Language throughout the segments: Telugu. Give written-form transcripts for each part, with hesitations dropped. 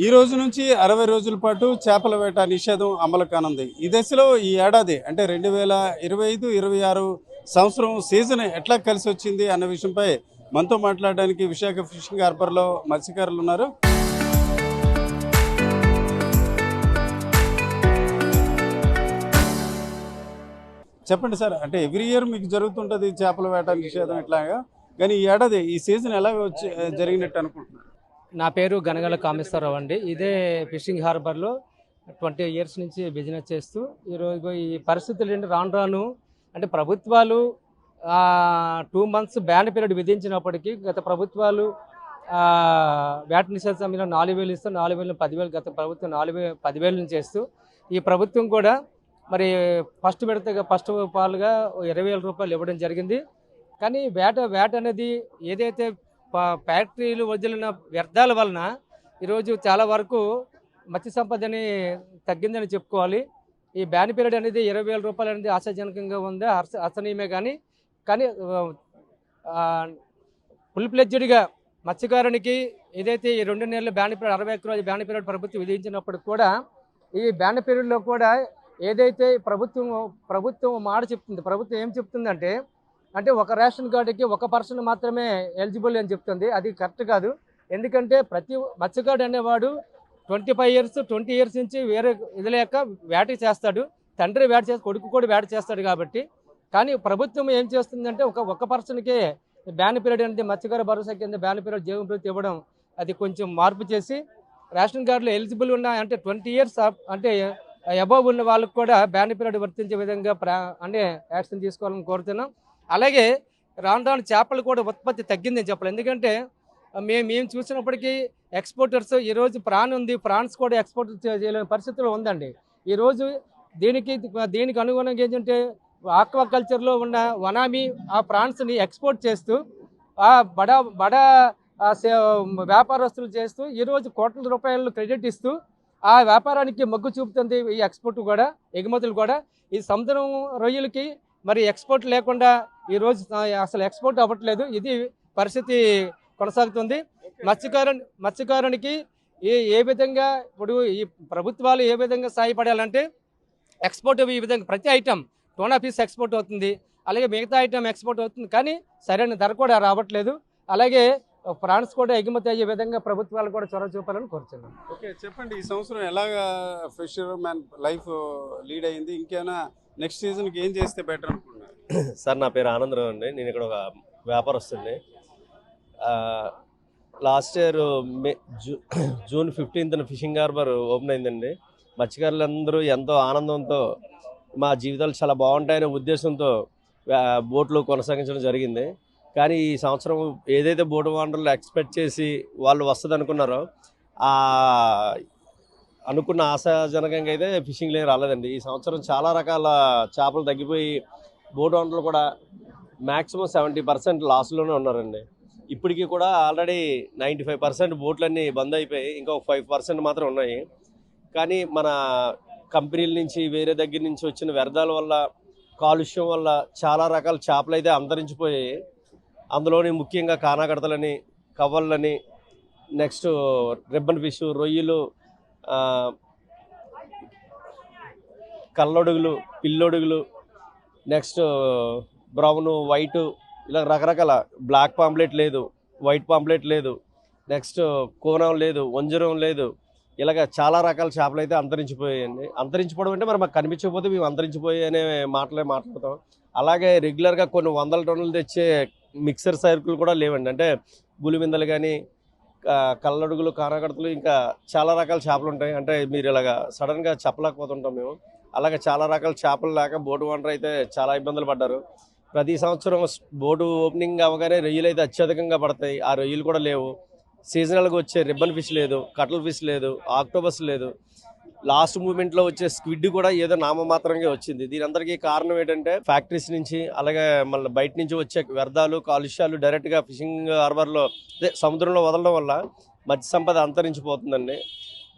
ఈ రోజు నుంచి 60 రోజుల పాటు చేపల వేట నిషేధం అమలు కానుంది. ఈ దశలో ఈ ఏడాది అంటే 2025-26 సంవత్సరం సీజన్ ఎట్లా కలిసి వచ్చింది అన్న విషయంపై మనతో మాట్లాడడానికి విశాఖ ఫిషింగ్ హార్బర్లో మత్స్యకారులు ఉన్నారు. చెప్పండి సార్, అంటే ఎవ్రీ ఇయర్ మీకు జరుగుతుంటుంది చేపల వేట నిషేధం ఇట్లాగా, కానీ ఈ ఏడాది ఈ సీజన్ ఎలా వచ్చి జరిగినట్టు అనుకుంటున్నారు? నా పేరు గనగల కామేశ్వరరావు అండి. ఇదే ఫిషింగ్ హార్బర్లో 20 ఇయర్స్ నుంచి బిజినెస్ చేస్తూ ఈరోజు ఈ పరిస్థితులు ఏంటి రాను రాను అంటే ప్రభుత్వాలు 2 months బ్యాన్ పీరియడ్ విధించినప్పటికీ గత ప్రభుత్వాలు వ్యాట్ నిషేధ సమయంలో 4,000 ఇస్తూ 4,000 10,000 గత ప్రభుత్వం 10,000 నుంచి చేస్తూ ఈ ప్రభుత్వం కూడా మరి ఫస్ట్ పాలుగా 20,000 రూపాయలు ఇవ్వడం జరిగింది. కానీ వేట అనేది ఏదైతే ఫ్యాక్టరీలు వదిలిన వ్యర్థాల వలన ఈరోజు చాలా వరకు మత్స్య సంపదని తగ్గిందని చెప్పుకోవాలి. ఈ బ్యాన్ పీరియడ్ అనేది 20,000 రూపాయలు అనేది ఆశాజనకంగా ఉంది, అసనీయమే. కానీ ఫుల్ ప్లెడ్జ్డ్గా మత్స్యకారునికి ఏదైతే ఈ 2 నెలలు బ్యాన్ పీరియడ్ 61 రోజు బ్యాన్ పీరియడ్ ప్రభుత్వం విధించినప్పుడు కూడా ఈ బ్యాన్ పీరియడ్లో కూడా ఏదైతే ప్రభుత్వం మాట చెప్తుంది, ప్రభుత్వం ఏం చెప్తుందంటే అంటే ఒక రేషన్ కార్డుకి ఒక పర్సన్ మాత్రమే ఎలిజిబుల్ అని చెప్తుంది. అది కరెక్ట్ కాదు. ఎందుకంటే ప్రతి మత్స్యకారుడు అనేవాడు 20 ఇయర్స్ నుంచి వేరే ఇది లేక వేట చేస్తాడు. తండ్రి వేట చేసి కొడుకు కూడా వేట చేస్తాడు కాబట్టి. కానీ ప్రభుత్వం ఏం చేస్తుందంటే ఒక పర్సన్కే బ్యాన్ పీరియడ్ అనేది మత్స్యకార భరోసా కింద బ్యాన్ పీరియడ్ జీవనభృతి ఇవ్వడం, అది కొంచెం మార్పు చేసి రేషన్ కార్డులో ఎలిజిబుల్ ఉన్న అంటే 20 ఇయర్స్ అంటే అబవ్ ఉన్న వాళ్ళకు కూడా బ్యాన్ పీరియడ్ వర్తించే విధంగా అంటే యాక్షన్ తీసుకోవాలని కోరుతున్నాం. అలాగే రాను చేపలు కూడా ఉత్పత్తి తగ్గిందని చెప్పాలి. ఎందుకంటే మేము చూసినప్పటికీ ఎక్స్పోర్టర్స్ ఈరోజు ప్రాన్స్ కూడా ఎక్స్పోర్ట్ చేయలేని పరిస్థితుల్లో ఉందండి. ఈరోజు దీనికి అనుగుణంగా ఏంటంటే ఆక్వాకల్చర్లో ఉన్న వనామీ ఆ ప్రాన్స్ని ఎక్స్పోర్ట్ చేస్తూ బడా వ్యాపారస్తులు చేస్తూ ఈరోజు కోట్ల రూపాయలు క్రెడిట్ ఇస్తూ ఆ వ్యాపారానికి మొగ్గు చూపుతుంది ఈ ఎక్స్పోర్ట్ కూడా, ఎగుమతులు కూడా. ఈ సముద్రం రొయ్యలకి మరి ఎక్స్పోర్ట్ లేకుండా ఈరోజు అసలు ఎక్స్పోర్ట్ అవ్వట్లేదు. ఇది పరిస్థితి కొనసాగుతుంది. మత్స్యకారునికి ఏ విధంగా ఇప్పుడు ఈ ప్రభుత్వాలు ఏ విధంగా సహాయపడాలంటే ఎక్స్పోర్ట్ ఈ విధంగా ప్రతి ఐటమ్ టోనా పీస్ ఎక్స్పోర్ట్ అవుతుంది, అలాగే మిగతా ఐటమ్ ఎక్స్పోర్ట్ అవుతుంది. కానీ సరైన ధర కూడా రావట్లేదు. అలాగే ఫ్రాన్స్ కూడా ఎగుమతి అయ్యే విధంగా ప్రభుత్వాలు కూడా చొరవ చూపాలని కోరుతున్నాను. ఓకే, చెప్పండి, ఈ సంవత్సరం ఎలాగా ఫిషర్ మ్యాన్ లైఫ్ లీడ్ అయింది? ఇంకేమైనా నెక్స్ట్ సీజన్కి ఏం చేస్తే బెటర్ అనుకుంటున్నారు? సార్, నా పేరు ఆనందరావు అండి. నేను ఇక్కడ ఒక వ్యాపారస్తుడిని. Last year June 15th fishing harbour open అయిందండి. మత్స్యకారులందరూ ఎంతో ఆనందంతో మా జీవితాలు చాలా బాగుంటాయనే ఉద్దేశంతో బోట్లు కొనసాగించడం జరిగింది. కానీ ఈ సంవత్సరం ఏదైతే బోటు ఓనర్లు ఎక్స్పెక్ట్ చేసి వాళ్ళు వస్తుంది అనుకున్నారో అనుకున్న ఆశాజనకంగా అయితే ఫిషింగ్ లేని రాలేదండి. ఈ సంవత్సరం చాలా రకాల చేపలు తగ్గిపోయి బోట్ ఓనర్లు కూడా మ్యాక్సిమం 70% లాస్లోనే ఉన్నారండి. ఇప్పటికీ కూడా ఆల్రెడీ 95% బోట్లన్నీ బంద్ అయిపోయి ఇంకా 5% మాత్రం ఉన్నాయి. కానీ మన కంపెనీల నుంచి వేరే దగ్గర నుంచి వచ్చిన వ్యర్థాల వల్ల, కాలుష్యం వల్ల చాలా రకాల చేపలు అయితే అంతరించిపోయాయి. అందులోని ముఖ్యంగా కానాగడతలని, కవ్వళ్ళని, నెక్స్ట్ రిబ్బన్ ఫిష్, రొయ్యలు, కల్లొడుగులు, పిల్లొడుగులు, నెక్స్ట్ బ్రౌను, వైటు, ఇలా రకరకాల బ్లాక్ పాంప్లెట్ లేదు, వైట్ పాంప్లెట్ లేదు, నెక్స్ట్ కోనం లేదు, వంజరం లేదు, ఇలాగ చాలా రకాల చేపలు అయితే అంతరించిపోయాయండి. అంతరించిపోవడం అంటే మరి మాకు కనిపించకపోతే మేము అంతరించిపోయాయి అనే మాట్లాడతాం. అలాగే రెగ్యులర్గా కొన్ని 100 టన్నులు తెచ్చే మిక్సర్ సరుకులు కూడా లేవండి. అంటే గులిమిందలు కానీ, కల్లడుగులు, కానాగడతలు, ఇంకా చాలా రకాల చేపలు ఉంటాయి. అంటే మీరు ఇలాగ సడన్గా చెప్పలేకపోతుంటాం మేము. అలాగే చాలా రకాల చేపలు లేక బోటు ఓనర్ అయితే చాలా ఇబ్బందులు పడ్డారు. ప్రతి సంవత్సరం బోటు ఓపెనింగ్ అవ్వగానే రొయ్యలు అయితే అత్యధికంగా పడతాయి. ఆ రొయ్యలు కూడా లేవు. సీజనల్గా వచ్చే రిబ్బన్ ఫిష్ లేదు, కటల్ ఫిష్ లేదు, ఆక్టోబస్ లేదు. లాస్ట్ మూమెంట్లో వచ్చే స్క్విడ్ కూడా ఏదో నామమాత్రంగా వచ్చింది. దీని అందరికీ కారణం ఏంటంటే ఫ్యాక్టరీస్ నుంచి, అలాగే మళ్ళీ బయట నుంచి వచ్చే వ్యర్థాలు, కాలుష్యాలు డైరెక్ట్గా ఫిషింగ్ హార్బర్లో సముద్రంలో వదలడం వల్ల మత్స్య సంపద అంతరించిపోతుందండి.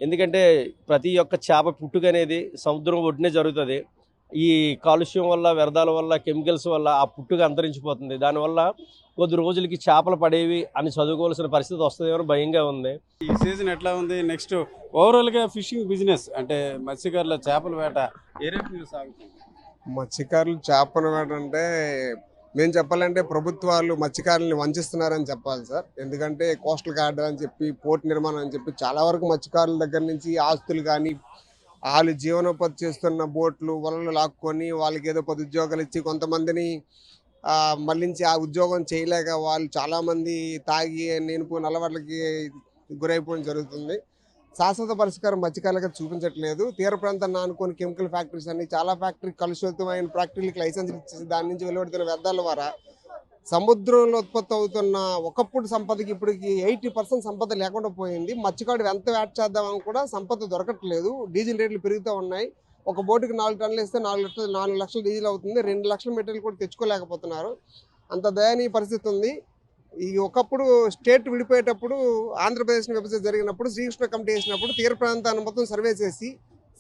ఎందుకంటే ప్రతి ఒక్క చేప పుట్టుక అనేది సముద్రం ఒడ్డునే జరుగుతుంది. ఈ కాలుష్యం వల్ల, వ్యర్థాల వల్ల, కెమికల్స్ వల్ల ఆ పుట్టుక అంతరించిపోతుంది. దానివల్ల కొద్ది రోజులకి చేపలు పడేవి అని చదువుకోవాల్సిన పరిస్థితి వస్తుందేమో భయంగా ఉంది. ఈ సీజన్ ఎట్లా ఉంది? నెక్స్ట్ ఓవరాల్గా ఫిషింగ్ బిజినెస్ అంటే మత్స్యకారుల చేపల వేట ఏ రేపు సాగుతుంది? మత్స్యకారులు చేపల వేట అంటే మేము చెప్పాలంటే ప్రభుత్వాలు మత్స్యకారుల్ని వంచిస్తున్నారని చెప్పాలి సార్. ఎందుకంటే కోస్టల్ గార్డెన్ అని చెప్పి, పోర్ట్ నిర్మాణం అని చెప్పి చాలా వరకు మత్స్యకారుల దగ్గర నుంచి ఆస్తులు కానీ, వాళ్ళు జీవనోపాధి చేస్తున్న బోట్లు వలలు లాక్కొని వాళ్ళకి ఏదో 10 ఉద్యోగాలు ఇచ్చి కొంతమందిని మళ్ళించి ఆ ఉద్యోగం చేయలేక వాళ్ళు చాలామంది తాగి నేనుపోయిన అలవాట్లకి గురైపోవడం జరుగుతుంది. శాశ్వత పరిష్కారం మత్స్యకారులుగా చూపించట్లేదు. తీర ప్రాంతాన్ని ఆనుకొని కెమికల్ ఫ్యాక్టరీస్ అని చాలా కలుషితమైన ఫ్యాక్టరీలకు లైసెన్సులు ఇచ్చేసి దాని నుంచి వెలువడుతున్న వ్యర్థాల ద్వారా సముద్రంలో ఉత్పత్తి అవుతున్న ఒకప్పుడు సంపదకి ఇప్పటికి 80% సంపద లేకుండా పోయింది. మత్స్యకారుడు ఎంత వేట చేద్దామని కూడా సంపద దొరకట్లేదు. డీజిల్ రేట్లు పెరుగుతూ ఉన్నాయి. ఒక బోటుకి 4 టన్నులు వేస్తే 4 లక్షలు డీజిల్ అవుతుంది. 2 లక్షల మెటీరియల్ కూడా తెచ్చుకోలేకపోతున్నారు. అంత దయనీయ పరిస్థితి ఉంది. ఈ ఒకప్పుడు స్టేట్ విడిపోయేటప్పుడు ఆంధ్రప్రదేశ్ విభజన జరిగినప్పుడు శ్రీకృష్ణ కమిటీ వేసినప్పుడు తీర ప్రాంతాన్ని మొత్తం సర్వే చేసి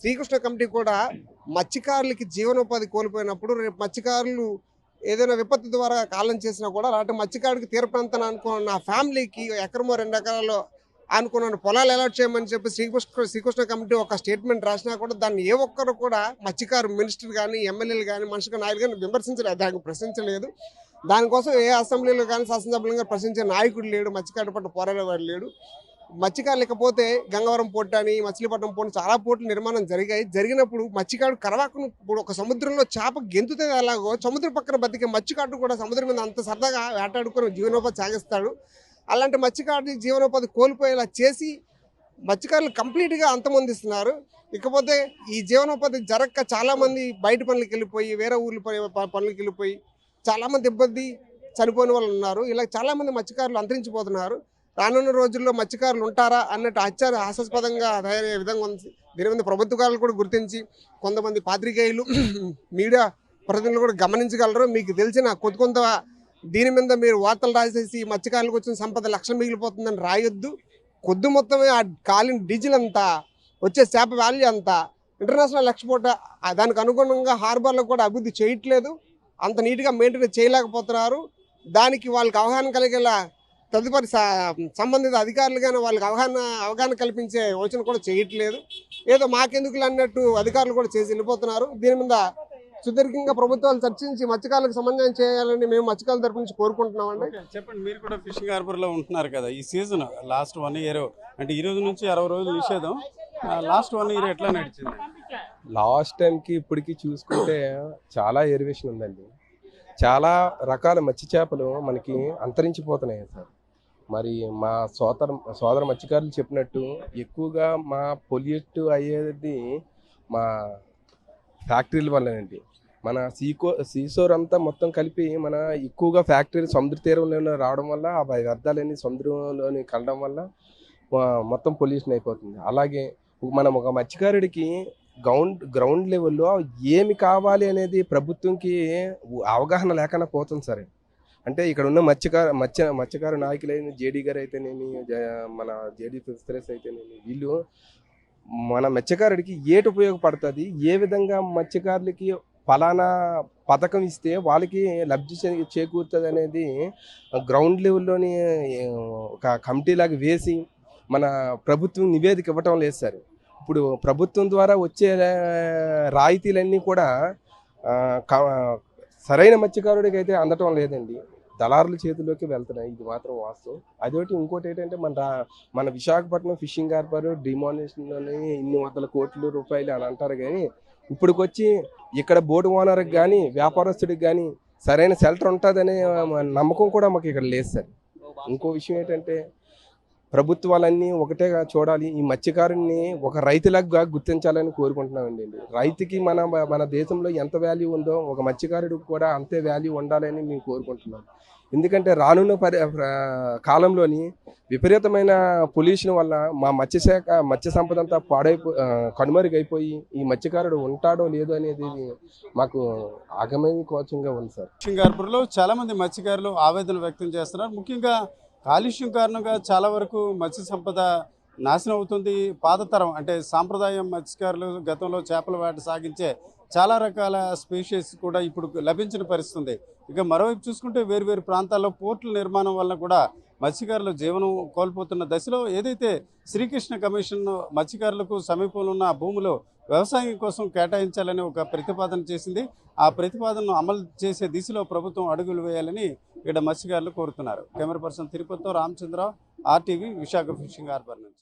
శ్రీకృష్ణ కమిటీ కూడా మత్స్యకారులకి జీవనోపాధి కోల్పోయినప్పుడు రేపు మత్స్యకారులు ఏదైనా విపత్తు ద్వారా కాలం చేసినా కూడా అలాంటి మత్స్యకారుడికి తీర ప్రాంతాన్ని అనుకున్న ఫ్యామిలీకి ఎకరమో 2 ఎకరాలు అనుకున్న పొలాలు అలాట్ చేయమని చెప్పి శ్రీకృష్ణ కమిటీ ఒక స్టేట్మెంట్ రాసినా కూడా దాన్ని ఏ ఒక్కరు కూడా మత్స్యకారు మినిస్టర్ కానీ, ఎమ్మెల్యేలు కానీ, మనుషులు నాయకులు కానీ విమర్శించలేదు, దానికి ప్రశ్నించలేదు. దానికోసం ఏ అసెంబ్లీలో కానీ శాసనసభ్యులుగా ప్రశ్నించే నాయకుడు లేడు, మత్స్యకారుల పట్ల పోరాడేవాడు లేడు. మత్స్యకారు లేకపోతే గంగవరం పోర్టు అని, మచిలీపట్నం పోర్టు చాలా పోర్టులు నిర్మాణం జరిగినప్పుడు మత్స్యకారుడు కరవాకును ఇప్పుడు ఒక సముద్రంలో చేప గెంతుతే అలాగో సముద్రం పక్కన బతికే మత్స్యకారుడు కూడా సముద్రం మీద అంత సరదాగా వేటాడుకొని జీవనోపాధి సాగిస్తాడు. అలాంటి మత్స్యకారుడి జీవనోపాధి కోల్పోయేలా చేసి మత్స్యకారులు కంప్లీట్గా అంతమొందిస్తున్నారు. ఇకపోతే ఈ జీవనోపాధి జరగక చాలామంది బయట పనులకు వెళ్ళిపోయి, వేరే ఊర్లు పనులకు వెళ్ళిపోయి చాలామంది ఇబ్బంది చనిపోయిన వాళ్ళు ఉన్నారు. ఇలా చాలామంది మత్స్యకారులు అంతరించిపోతున్నారు. రానున్న రోజుల్లో మత్స్యకారులు ఉంటారా అన్నట్టు హాస్యాస్పదంగా తయారయ్యే విధంగా ఉంది. దీని మీద ప్రభుత్వాలు కూడా గుర్తించి కొంతమంది పాత్రికేయులు మీడియా ప్రతినిధులు కూడా గమనించగలరు. మీకు తెలిసిన కొంత దీని మీద మీరు వార్తలు రాసేసి మత్స్యకారులకు వచ్చిన సంపద లక్షలు మిగిలిపోతుందని రాయొద్దు. కొద్ది మొత్తమే ఆ కాలిన డీజిల్ అంతా, వచ్చే చేప వాల్యూ అంతా ఇంటర్నేషనల్ ఎక్స్పోర్ట్ దానికి అనుగుణంగా హార్బర్లో కూడా అభివృద్ధి చేయట్లేదు. అంత నీట్గా మెయింటైన్ చేయలేకపోతున్నారు. దానికి వాళ్ళకి అవగాహన కలిగేలా తదుపరి సంబంధిత అధికారులు కానీ వాళ్ళకి అవగాహన కల్పించే యోచన కూడా చేయట్లేదు. ఏదో మాకెందుకులు అన్నట్టు అధికారులు కూడా చేసి వెళ్ళిపోతున్నారు. దీని మీద సుదీర్ఘంగా ప్రభుత్వాలు చర్చించి మత్స్యకారులకు సమన్వయం చేయాలని మేము మత్స్యకారుల తరపు నుంచి కోరుకుంటున్నామండి. చెప్పండి, మీరు కూడా ఫిషింగ్ హార్బర్లో ఉంటున్నారు కదా, ఈ సీజన్ లాస్ట్ 1 ఇయర్ అంటే ఈ రోజు నుంచి 60 రోజులు నిషేధం, లాస్ట్ 1 ఇయర్ ఎట్లా నడిచింది? లాస్ట్ టైంకి ఇప్పటికి చూసుకుంటే చాలా ఎరివేషన్ ఉందండి. చాలా రకాల మత్స్య చేపలు మనకి అంతరించిపోతున్నాయి సార్. మరి మా సోదర మత్స్యకారులు చెప్పినట్టు ఎక్కువగా మా పొల్యూట్ అయ్యేది మా ఫ్యాక్టరీల వల్లనండి. మన సీసోర్ అంతా మొత్తం కలిపి మన ఎక్కువగా ఫ్యాక్టరీలు సముద్ర తీరంలో రావడం వల్ల ఆ వ్యర్థాలన్నీ సముద్రంలోని కలడం వల్ల మొత్తం పొల్యూషన్ అయిపోతుంది. అలాగే మనం ఒక మత్స్యకారుడికి గ్రౌండ్ లెవెల్లో ఏమి కావాలి అనేది ప్రభుత్వంకి అవగాహన లేకుండా పోతుంది సరే. అంటే ఇక్కడ ఉన్న మత్స్యకారు నాయకులైన జేడీ గారు అయితేనేమి, మన జేడీ ఫిషరీస్ అయితేనేమి, వీళ్ళు మన మత్స్యకారుడికి ఏటి ఉపయోగపడుతుంది, ఏ విధంగా మత్స్యకారులకి ఫలానా పథకం ఇస్తే వాళ్ళకి లబ్ధి చేకూరుతుంది అనేది గ్రౌండ్ లెవెల్లోని ఒక కమిటీ లాగా వేసి మన ప్రభుత్వం నివేదిక ఇవ్వటం లేదు సార్. ఇప్పుడు ప్రభుత్వం ద్వారా వచ్చే రాయితీలన్నీ కూడా సరైన మత్స్యకారుడికి అయితే అందటం లేదండి, దళారుల చేతిలోకి వెళ్తున్నాయి. ఇది మాత్రం వాస్తవం. అదొకటి. ఇంకోటి ఏంటంటే మన విశాఖపట్నం ఫిషింగ్ హార్బర్ డిమానిటేషన్లోనే ఇన్ని వందల కోట్ల రూపాయలు అని అంటారు. కానీ ఇప్పటికొచ్చి ఇక్కడ బోటు ఓనర్కి కానీ వ్యాపారస్తుడికి కానీ సరైన షెల్టర్ ఉంటుందనే నమ్మకం కూడా మాకు ఇక్కడ లేదు సార్. ఇంకో విషయం ఏంటంటే ప్రభుత్వాలన్నీ ఒకటేగా చూడాలి, ఈ మత్స్యకారుని ఒక రైతులాగా గుర్తించాలని కోరుకుంటున్నామండి. రైతుకి మన దేశంలో ఎంత వాల్యూ ఉందో ఒక మత్స్యకారుడికి కూడా అంతే వాల్యూ ఉండాలని మేము కోరుకుంటున్నాం. ఎందుకంటే రానున్న కాలంలోని విపరీతమైన పొల్యూషన్ వల్ల మా మత్స్య సంపద అంతా కనుమరుగైపోయి ఈ మత్స్యకారుడు ఉంటాడో లేదో అనేది మాకు ఆగమని కోచంగా ఉంది సార్. ఫిషింగ్ హార్బర్లో చాలా మంది మత్స్యకారులు ఆవేదన వ్యక్తం చేస్తున్నారు. ముఖ్యంగా కాలుష్యం కారణంగా చాలా వరకు మత్స్య సంపద నాశనం అవుతుంది. పాత తరం అంటే సాంప్రదాయ మత్స్యకారులు గతంలో చేపల వేట సాగించే చాలా రకాల స్పీషీస్ కూడా ఇప్పుడు లభించిన పరిస్థితి ఉంది. ఇక మరోవైపు చూసుకుంటే వేరు ప్రాంతాల్లో పోర్టుల నిర్మాణం వల్ల కూడా మత్స్యకారులు జీవనం కోల్పోతున్న దశలో ఏదైతే శ్రీకృష్ణ కమిషన్ మత్స్యకారులకు సమీపంలో ఉన్న భూములు వ్యవసాయం కోసం కేటాయించాలని ఒక ప్రతిపాదన చేసింది. ఆ ప్రతిపాదనను అమలు చేసే దిశలో ప్రభుత్వం అడుగులు వేయాలని ఇక్కడ మత్స్యకారులు కోరుతున్నారు. కెమెరా పర్సన్ తిరుపతితో Ramachandra, RTV, Visakha fishing harbour నుంచి.